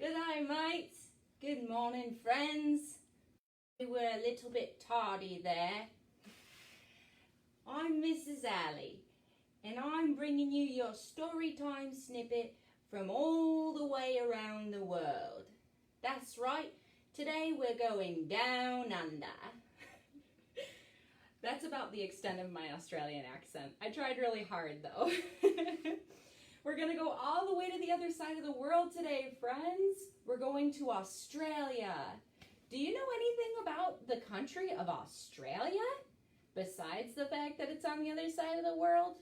Good day, mates. Good morning, friends. We were a little bit tardy there. I'm Mrs. Allie, and I'm bringing you your Storytime snippet from all the way around the world. That's right, today we're going down under. That's about the extent of my Australian accent. I tried really hard though. We're gonna go all the way to the other side of the world today, friends. We're going to Australia. Do you know anything about the country of Australia? Besides the fact that it's on the other side of the world?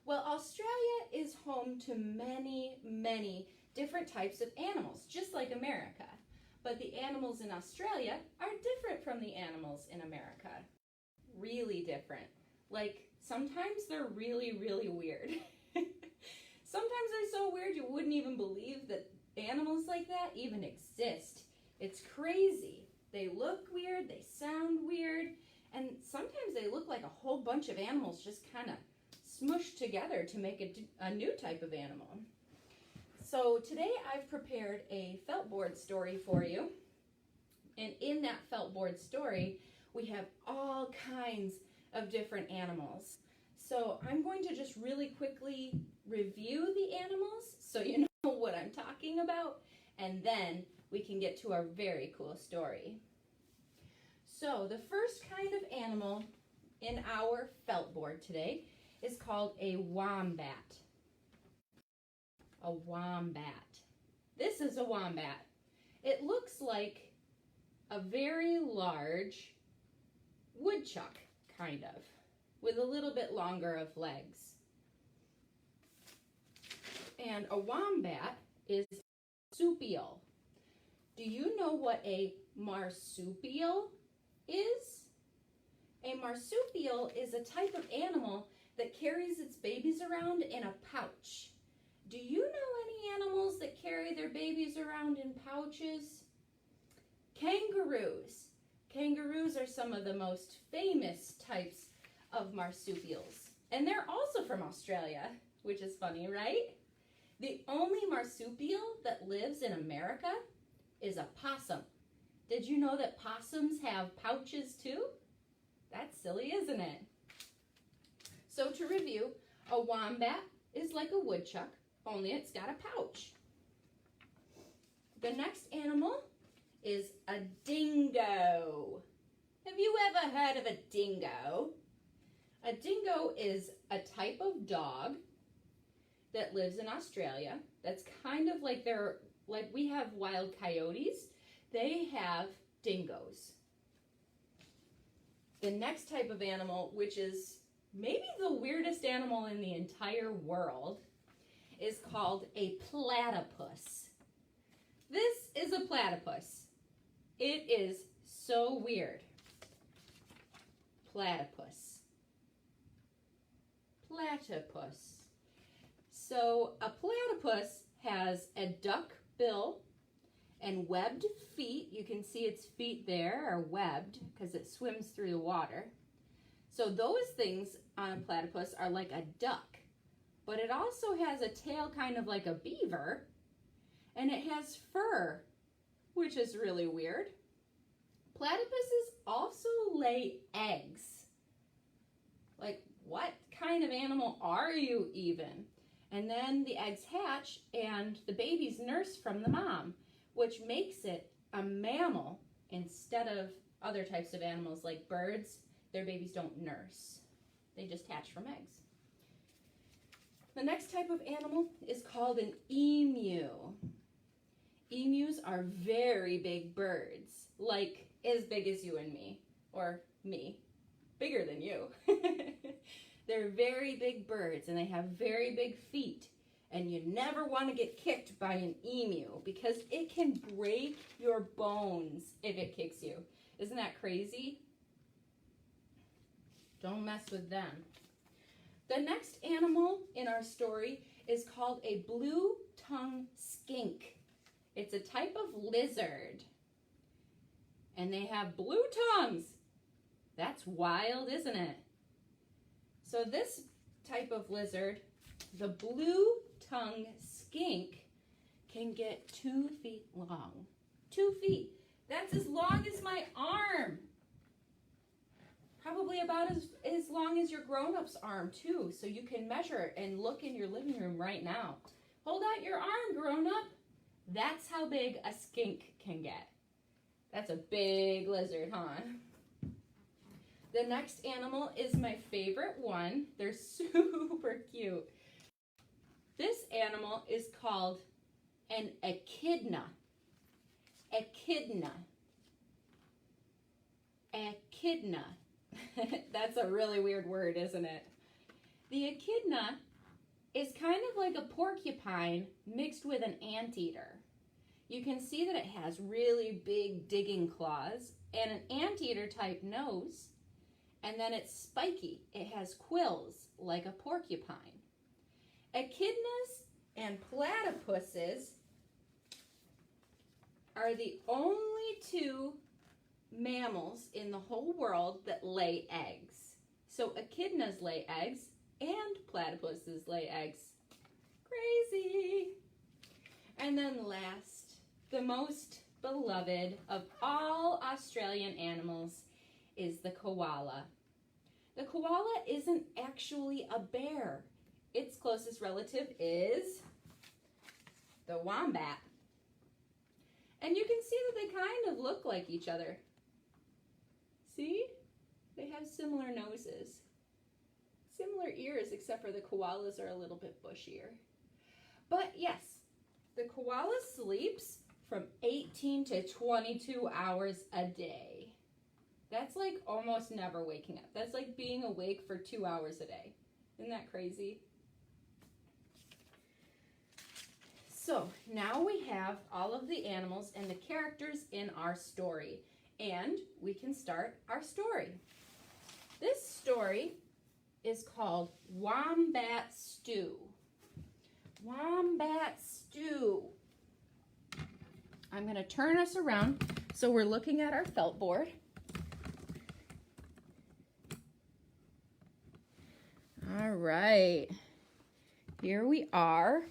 Well, Australia is home to many different types of animals, just like America. But the animals in Australia are different from the animals in America. Really different. Like, sometimes they're really weird. Sometimes they're so weird you wouldn't even believe that animals like that even exist. It's crazy. They look weird, they sound weird, and sometimes they look like a whole bunch of animals just kind of smushed together to make a new type of animal. So today I've prepared a felt board story for you. And in that felt board story, we have all kinds of different animals. So I'm going to just really quickly review the animals so you know what I'm talking about, and then we can get to our very cool story. So the first kind of animal in our felt board today is called a wombat. A wombat. This is a wombat. It looks like a very large woodchuck, kind of, with a little bit longer of legs. And a wombat is marsupial. Do you know what a marsupial is? A marsupial is a type of animal that carries its babies around in a pouch. Do you know any animals that carry their babies around in pouches? Kangaroos. Kangaroos are some of the most famous types of marsupials. And they're also from Australia, which is funny, right? The only marsupial that lives in America is a possum. Did you know that possums have pouches too? That's silly, isn't it? So to review, a wombat is like a woodchuck, only it's got a pouch. The next animal is a dingo. Have you ever heard of a dingo? A dingo is a type of dog that lives in Australia. That's kind of like we have wild coyotes. They have dingoes. The next type of animal, which is maybe the weirdest animal in the entire world, is called a platypus. This is a platypus. It is so weird. Platypus. Platypus. So a platypus has a duck bill and webbed feet. You can see its feet there are webbed because it swims through the water. So those things on a platypus are like a duck, but it also has a tail kind of like a beaver, and it has fur, which is really weird. Platypuses also lay eggs. Like, what kind of animal are you even? And then the eggs hatch and the babies nurse from the mom, which makes it a mammal instead of other types of animals like birds. Their babies don't nurse. They just hatch from eggs. The next type of animal is called an emu. Emus are very big birds, like as big as you and me, or me, bigger than you. They're very big birds and they have very big feet, and you never want to get kicked by an emu because it can break your bones if it kicks you. Isn't that crazy? Don't mess with them. The next animal in our story is called a blue-tongued skink. It's a type of lizard, and they have blue tongues. That's wild, isn't it? So this type of lizard, the blue-tongued skink, can get 2 feet long. 2 feet. That's as long as my arm. Probably about as long as your grown-up's arm, too. So you can measure and look in your living room right now. Hold out your arm, grown-up. That's how big a skink can get. That's a big lizard, huh? The next animal is my favorite one. They're super cute. This animal is called an echidna. Echidna. Echidna. That's a really weird word, isn't it? The echidna is kind of like a porcupine mixed with an anteater. You can see that it has really big digging claws and an anteater type nose, and then it's spiky. It has quills like a porcupine. Echidnas and platypuses are the only 2 mammals in the whole world that lay eggs. So echidnas lay eggs and platypuses lay eggs. Crazy. And then last, the most beloved of all Australian animals is the koala. The koala isn't actually a bear. Its closest relative is the wombat. And you can see that they kind of look like each other. See? They have similar noses. Similar ears, except for the koalas are a little bit bushier. But yes, the koala sleeps from 18 to 22 hours a day. That's like almost never waking up. That's like being awake for 2 hours a day. Isn't that crazy? So now we have all of the animals and the characters in our story, and we can start our story. This story is called Wombat Stew. Wombat Stew. I'm going to turn us around so we're looking at our felt board. All right, here we are.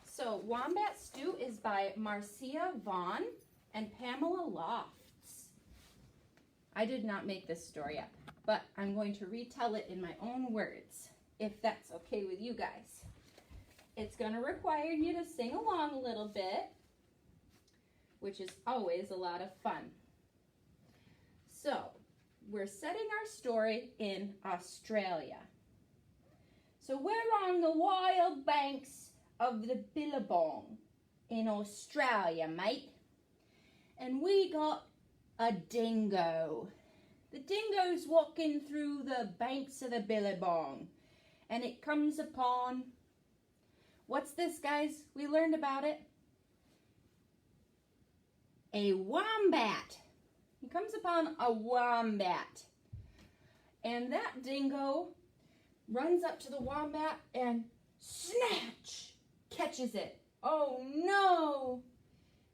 So, Wombat Stew is by Marcia Vaughn and Pamela Lofts. I did not make this story up, but I'm going to retell it in my own words, if that's okay with you guys. It's going to require you to sing along a little bit, which is always a lot of fun. So, we're setting our story in Australia. So, we're on the wild banks of the Billabong in Australia, mate. And we got a dingo. The dingo's walking through the banks of the Billabong. And it comes upon, what's this, guys? We learned about it. A wombat. He comes upon a wombat. And that dingo runs up to the wombat and snatch! Catches it. Oh no!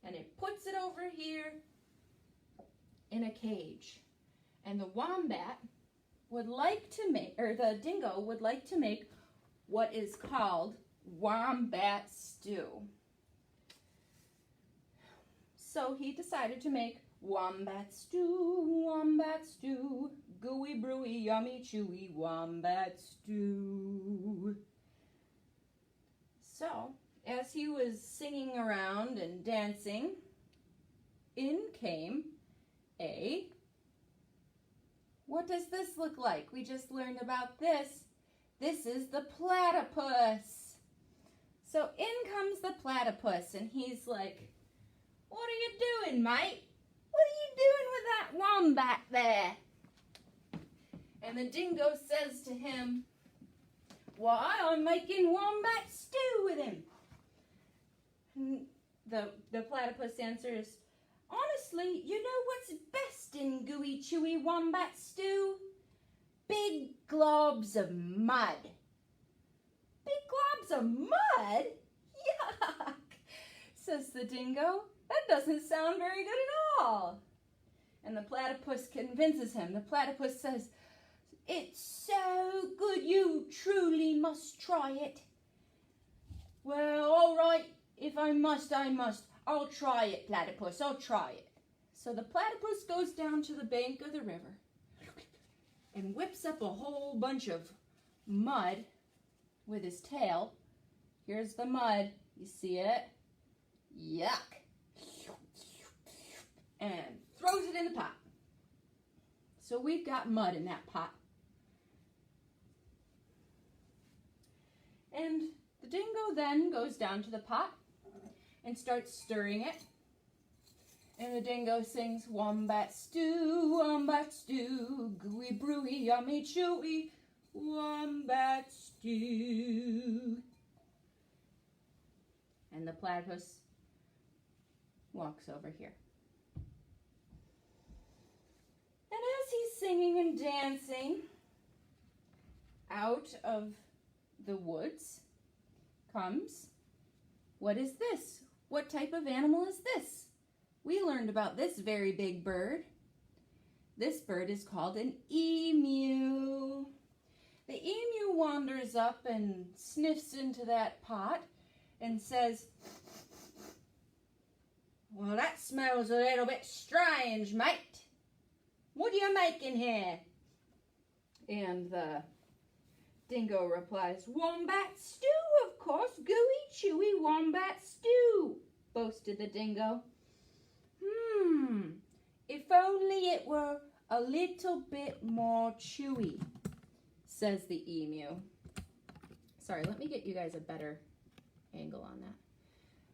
And it puts it over here in a cage. And the wombat would like to make, or the dingo would like to make what is called wombat stew. So he decided to make wombat stew, gooey, brewy, yummy, chewy, wombat stew. So, as he was singing around and dancing, in came a, what does this look like? We just learned about this. This is the platypus. So in comes the platypus, and he's like, what are you doing, mate? What are you doing with that wombat there? And the dingo says to him, why, I'm making wombat stew with him. And the platypus answers, honestly, you know what's best in gooey, chewy wombat stew? Big globs of mud. Big globs of mud? Yuck, says the dingo. That doesn't sound very good at all. And the platypus convinces him. The platypus says, it's so good you must try it. Well, all right, if I must, I must. I'll try it, Platypus, I'll try it. So the platypus goes down to the bank of the river and whips up a whole bunch of mud with his tail. Here's the mud. You see it? Yuck. And throws it in the pot. So we've got mud in that pot. And the dingo then goes down to the pot and starts stirring it. And the dingo sings, wombat stew, gooey, brewy, yummy, chewy, wombat stew. And the platypus walks over here. And as he's singing and dancing, out of the woods comes, what is this? What type of animal is this? We learned about this very big bird. This bird is called an emu. The emu wanders up and sniffs into that pot and says, well, that smells a little bit strange, mate. What are you making here? And the dingo replies, wombat stew, of course, gooey, chewy wombat stew, boasted the dingo. If only it were a little bit more chewy, says the emu. Sorry, let me get you guys a better angle on that.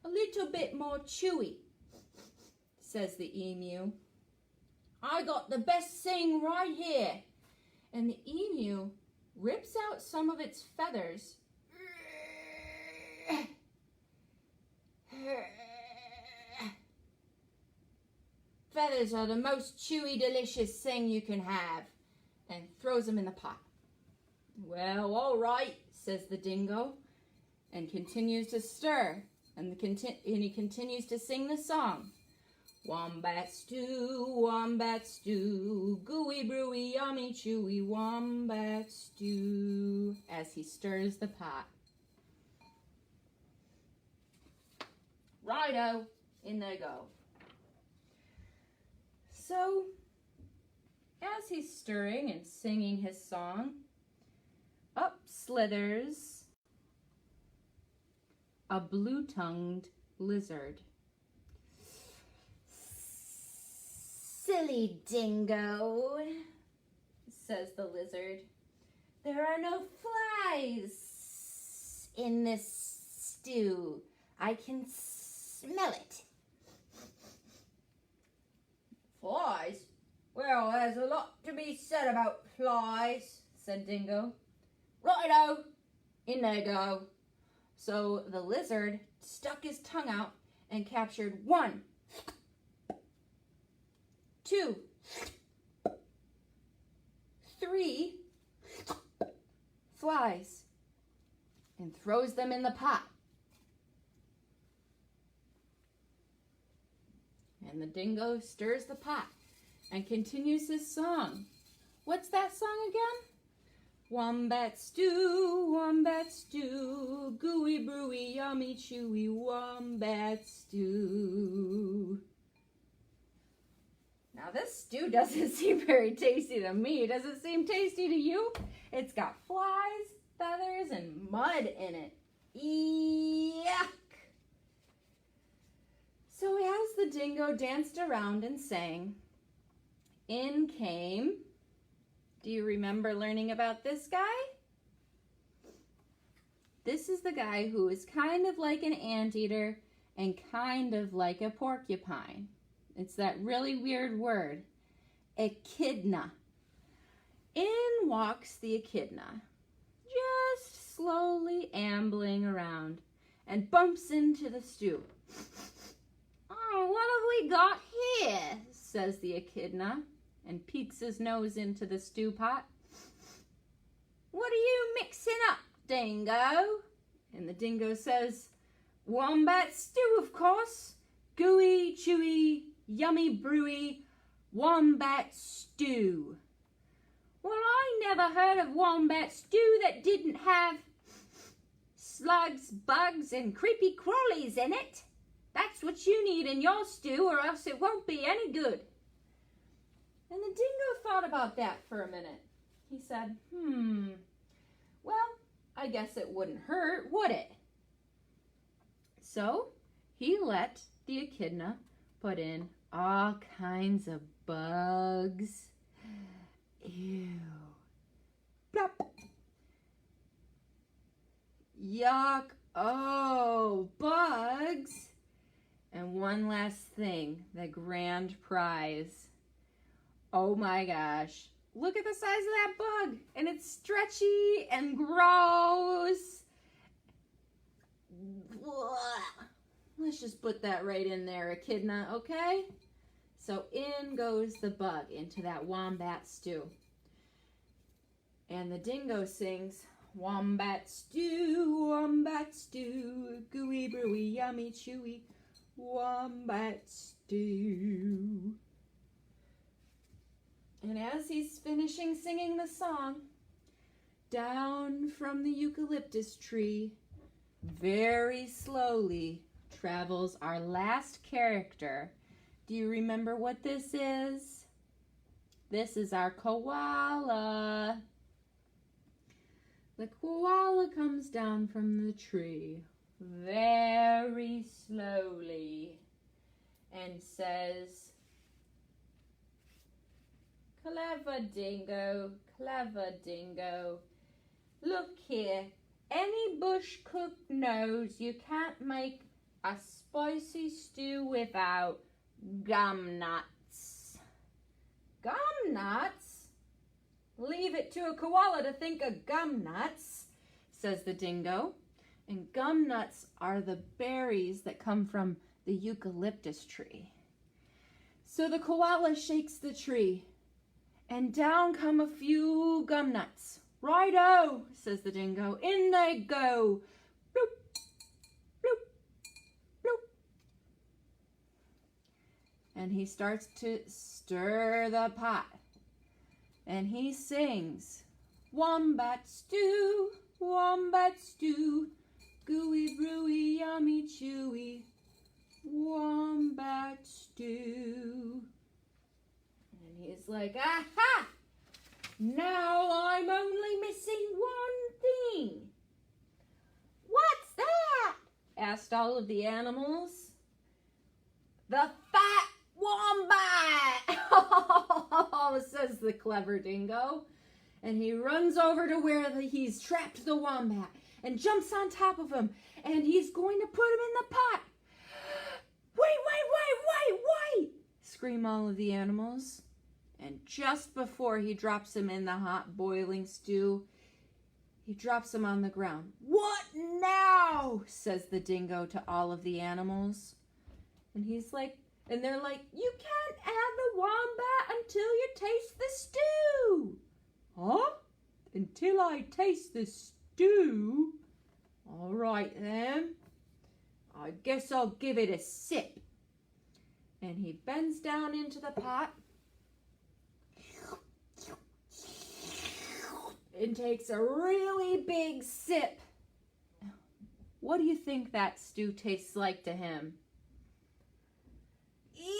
A little bit more chewy, says the emu. I got the best thing right here. And the emu rips out some of its feathers. Feathers are the most chewy, delicious thing you can have, and throws them in the pot. Well, all right, says the dingo, and continues to stir, and he continues to sing the song. Wombat stew, gooey, brewy, yummy, chewy, wombat stew, as he stirs the pot. Righto, in they go. So, as he's stirring and singing his song, up slithers a blue-tongued lizard. Silly dingo, says the lizard. There are no flies in this stew. I can smell it. Flies? Well, there's a lot to be said about flies, said Dingo. Righto, in they go. So the lizard stuck his tongue out and captured 1, 2, 3 flies and throws them in the pot. And the dingo stirs the pot and continues his song. What's that song again? Wombat stew, gooey, brewy, yummy, chewy, wombat stew. Now this stew doesn't seem very tasty to me. Does it seem tasty to you? It's got flies, feathers, and mud in it. Yuck! So as the dingo danced around and sang, in came, do you remember learning about this guy? This is the guy who is kind of like an anteater and kind of like a porcupine. It's that really weird word, echidna. In walks the echidna, just slowly ambling around, and bumps into the stew. Oh, what have we got here? Says the echidna, and peeks his nose into the stew pot. What are you mixing up, Dingo? And the dingo says, wombat stew, of course. Gooey, chewy, yummy, brewy, wombat stew. Well, I never heard of wombat stew that didn't have slugs, bugs, and creepy crawlies in it. That's what you need in your stew, or else it won't be any good. And the dingo thought about that for a minute. He said, well, I guess it wouldn't hurt, would it? So he let the echidna put in all kinds of bugs. Ew. Plop. Yuck. Oh, bugs. And one last thing, the grand prize. Oh my gosh. Look at the size of that bug. And it's stretchy and gross. Let's just put that right in there, echidna, okay? So in goes the bug into that wombat stew. And the dingo sings, wombat stew, gooey, brewy, yummy, chewy, wombat stew. And as he's finishing singing the song, down from the eucalyptus tree, very slowly travels our last character. Do you remember what this is? This is our koala. The koala comes down from the tree very slowly and says, clever dingo, look here. Any bush cook knows you can't make a spicy stew without gum nuts. Gum nuts? Leave it to a koala to think of gum nuts, says the dingo. And gum nuts are the berries that come from the eucalyptus tree. So the koala shakes the tree, and down come a few gum nuts. Righto, says the dingo. In they go. Bloop, bloop, bloop. And he starts to stir the pot. And he sings, wombat stew, gooey, brewy, yummy, chewy, wombat stew. And he's like, aha! Now I'm only missing one thing. What's that? Asked all of the animals. The fat wombat, says the clever dingo. And he runs over to where he's trapped the wombat and jumps on top of him. And he's going to put him in the pot. Wait, scream all of the animals. And just before he drops him in the hot boiling stew, he drops him on the ground. What now? Says the dingo to all of the animals. And they're like, you can't add the wombat until you taste the stew. Huh? Until I taste the stew? All right then. I guess I'll give it a sip. And he bends down into the pot and takes a really big sip. What do you think that stew tastes like to him? Yuck!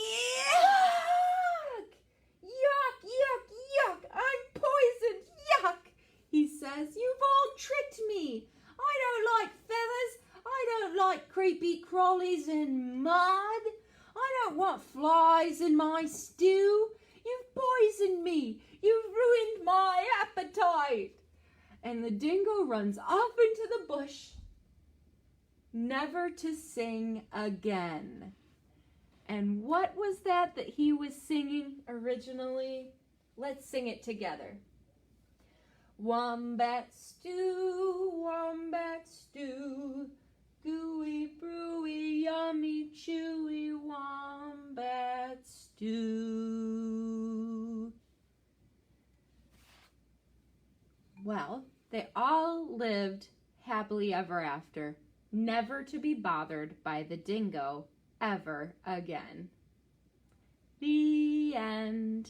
Yuck! I'm poisoned! Yuck! He says, you've all tricked me. I don't like feathers. I don't like creepy crawlies and mud. I don't want flies in my stew. You've poisoned me. You've ruined my appetite. And the dingo runs off into the bush, never to sing again. And what was that he was singing originally? Let's sing it together. Wombat stew, gooey, brewy, yummy, chewy, wombat stew. Well, they all lived happily ever after, never to be bothered by the dingo ever again. The end.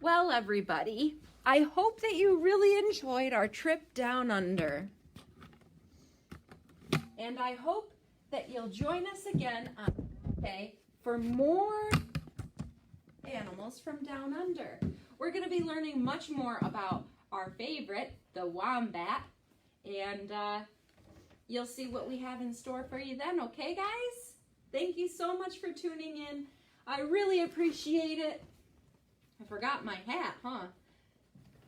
Well, everybody, I hope that you really enjoyed our trip down under. And I hope that you'll join us again on Monday for more animals from Down Under. We're going to be learning much more about our favorite, the wombat, and you'll see what we have in store for you then, okay guys? Thank you so much for tuning in. I really appreciate it. I forgot my hat, huh?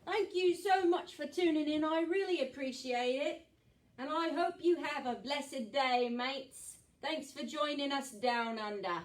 Thank you so much for tuning in. I really appreciate it. And I hope you have a blessed day, mates. Thanks for joining us Down Under.